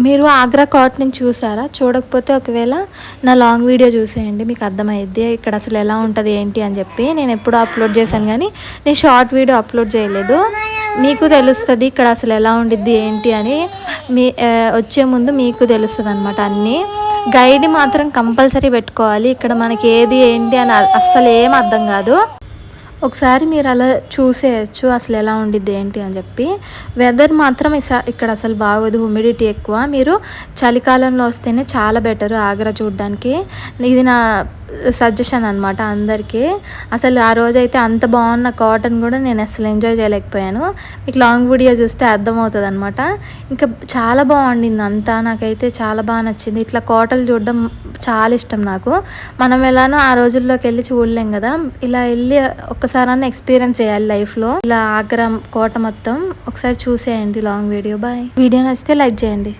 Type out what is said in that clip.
మీరు ఆగ్రా కాటన్ చూసారా? చూడకపోతే ఒకవేళ నా లాంగ్ వీడియో చూసేయండి, మీకు అర్థమైద్ది ఇక్కడ అసలు ఎలా ఉంటుంది ఏంటి అని చెప్పి. నేను ఎప్పుడూ అప్లోడ్ చేశాను కానీ నేను షార్ట్ వీడియో అప్లోడ్ చేయలేదు. మీకు తెలుస్తుంది ఇక్కడ అసలు ఎలా ఉండిద్ది ఏంటి అని. వచ్చే ముందు మీకు తెలుస్తుంది అనమాట అన్నీ. గైడ్ మాత్రం కంపల్సరీ పెట్టుకోవాలి. ఇక్కడ మనకి ఏది ఏంటి అని అస్సలు ఏం అర్థం కాదు. ఒకసారి మీరు అలా చూసేయచ్చు అసలు ఎలా ఉండిద్ది ఏంటి అని చెప్పి. వెదర్ మాత్రం ఇక్కడ అసలు బాగోదు, హ్యూమిడిటీ ఎక్కువ. మీరు చలికాలంలో వస్తేనే చాలా బెటర్ ఆగ్రా చూడడానికి. ఇది నా సజెషన్ అనమాట అందరికీ. అసలు ఆ రోజైతే అంత బాగున్న కాటన్ కూడా నేను అసలు ఎంజాయ్ చేయలేకపోయాను. మీకు లాంగ్ వీడియో చూస్తే అర్థమవుతుంది అనమాట. ఇంకా చాలా బాగుండింది అంతా. నాకైతే చాలా బాగా నచ్చింది. ఇట్లా కోటలు చూడడం చాలా ఇష్టం నాకు. మనం ఎలానో ఆ రోజుల్లోకి వెళ్ళి చూడలేం కదా, ఇలా వెళ్ళి ఒక్కసారన్నా ఎక్స్పీరియన్స్ చేయాలి లైఫ్లో. ఇలా ఆగ్రా కోట మొత్తం ఒకసారి చూసేయండి లాంగ్ వీడియో. బాయ్. వీడియో నచ్చితే లైక్ చేయండి.